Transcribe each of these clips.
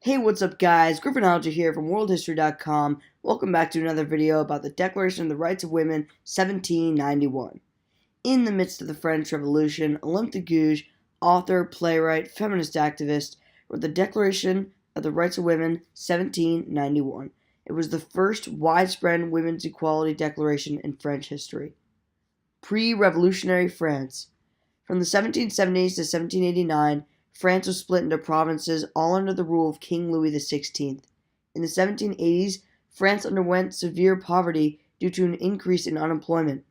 Hey, what's up guys? Griffin Alger here from worldhistory.com. Welcome back to another video about the Declaration of the Rights of Women, 1791. In the midst of the French Revolution, Olympe de Gouges, author, playwright, feminist activist, wrote the Declaration of the Rights of Women, 1791. It was the first widespread women's equality declaration in French history. Pre-revolutionary France. From the 1770s to 1789, France was split into provinces, all under the rule of King Louis XVI. In the 1780s, France underwent severe poverty due to an increase in unemployment.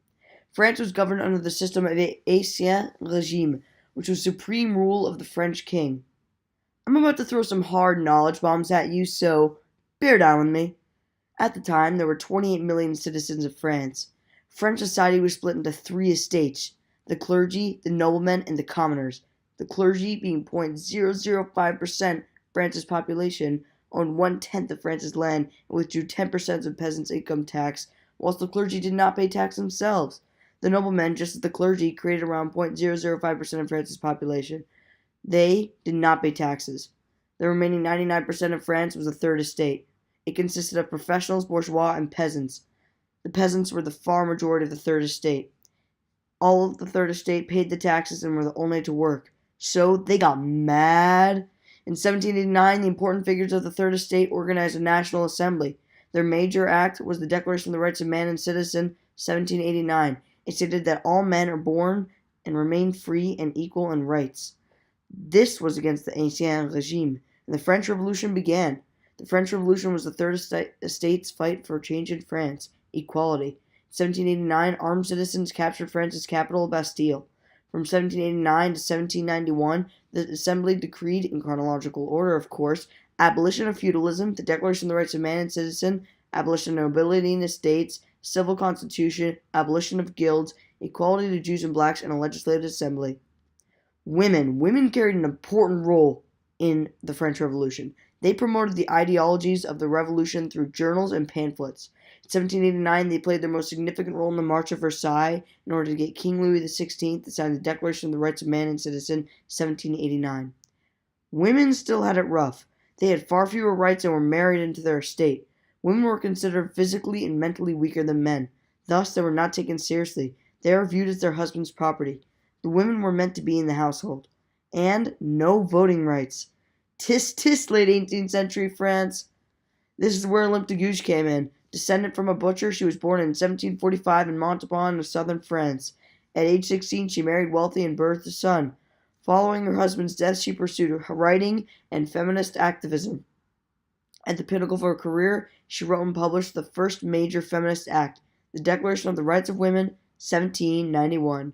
France was governed under the system of Ancien Regime, which was supreme rule of the French king. I'm about to throw some hard knowledge bombs at you, so bear down with me. At the time, there were 28 million citizens of France. French society was split into three estates: the clergy, the noblemen, and the commoners. The clergy, being 0.005% of France's population, owned 1/10 of France's land and withdrew 10% of peasants' income tax, whilst the clergy did not pay tax themselves. The noblemen, just as the clergy, created around 0.005% of France's population. They did not pay taxes. The remaining 99% of France was the third estate. It consisted of professionals, bourgeois, and peasants. The peasants were the far majority of the third estate. All of the third estate paid the taxes and were the only to work. So they got mad. In 1789, the important figures of the Third Estate organized a national assembly. Their major act was the Declaration of the Rights of Man and Citizen, 1789. It stated that all men are born and remain free and equal in rights. This was against the Ancien Regime, and the French Revolution began. The French Revolution was the Third Estate's fight for change in France, equality. In 1789, armed citizens captured France's capital, Bastille. From 1789 to 1791, the Assembly decreed, in chronological order of course, abolition of feudalism, the Declaration of the Rights of Man and Citizen, abolition of nobility and estates, civil constitution, abolition of guilds, equality to Jews and blacks, and a legislative assembly. Women carried an important role in the French Revolution. They promoted the ideologies of the revolution through journals and pamphlets. In 1789, they played their most significant role in the March of Versailles in order to get King Louis XVI to sign the Declaration of the Rights of Man and Citizen, 1789. Women still had it rough. They had far fewer rights and were married into their estate. Women were considered physically and mentally weaker than men. Thus, they were not taken seriously. They were viewed as their husband's property. The women were meant to be in the household. And no voting rights. Tis, late 18th century France. This is where Olympe de Gouges came in. Descendant from a butcher, she was born in 1745 in Montauban, southern France. At age 16, she married wealthy and birthed a son. Following her husband's death, she pursued writing and feminist activism. At the pinnacle of her career, she wrote and published the first major feminist act, the Declaration of the Rights of Women, 1791.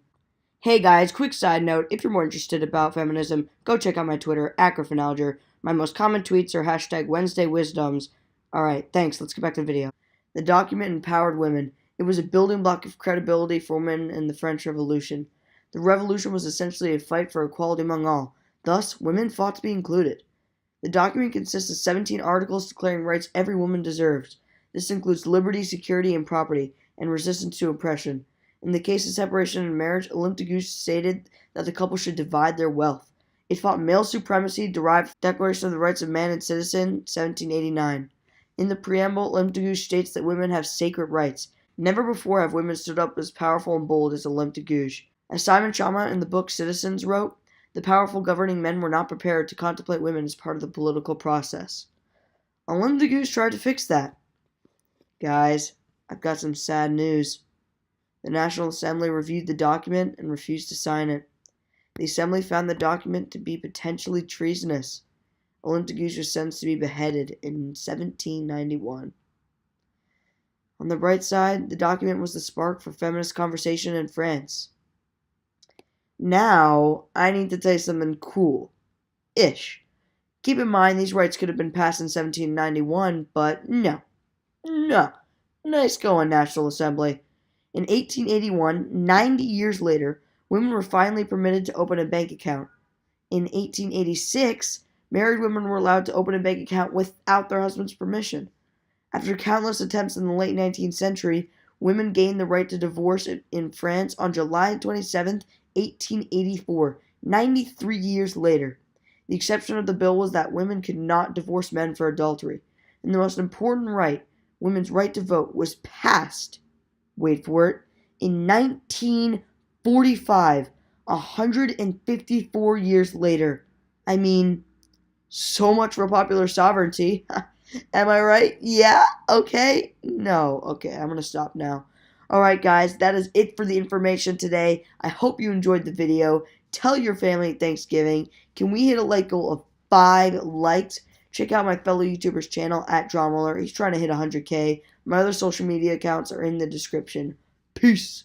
Hey guys, quick side note, if you're more interested about feminism, go check out my Twitter, @GriffinAlger. My most common tweets are #WednesdayWisdoms. Alright, thanks, let's get back to the video. The document empowered women. It was a building block of credibility for women in the French Revolution. The revolution was essentially a fight for equality among all. Thus, women fought to be included. The document consists of 17 articles declaring rights every woman deserves. This includes liberty, security, and property, and resistance to oppression. In the case of separation and marriage, Olympe de Gouges stated that the couple should divide their wealth. It fought male supremacy derived from the Declaration of the Rights of Man and Citizen, 1789. In the preamble, Olympe de Gouges states that women have sacred rights. Never before have women stood up as powerful and bold as Olympe de Gouges. As Simon Schama in the book Citizens wrote, the powerful governing men were not prepared to contemplate women as part of the political process. Olympe de Gouges tried to fix that. Guys, I've got some sad news. The National Assembly reviewed the document and refused to sign it. The Assembly found the document to be potentially treasonous. Olympe de Gouges was sentenced to be beheaded in 1791. On the bright side, the document was the spark for feminist conversation in France. Now, I need to tell you something cool-ish. Keep in mind, these rights could have been passed in 1791, but no. Nice going, National Assembly. In 1881, 90 years later, women were finally permitted to open a bank account. In 1886, married women were allowed to open a bank account without their husband's permission. After countless attempts in the late 19th century, women gained the right to divorce in France on July 27, 1884, 93 years later. The exception of the bill was that women could not divorce men for adultery. And the most important right, women's right to vote, was passed, wait for it, in 1945, 154 years later. I mean, so much for popular sovereignty. Am I right? Yeah? Okay? No. Okay, I'm going to stop now. Alright, guys, that is it for the information today. I hope you enjoyed the video. Tell your family at Thanksgiving. Can we hit a like goal of 5 likes? Check out my fellow YouTuber's channel at Drawmuller. He's trying to hit 100K. My other social media accounts are in the description. Peace.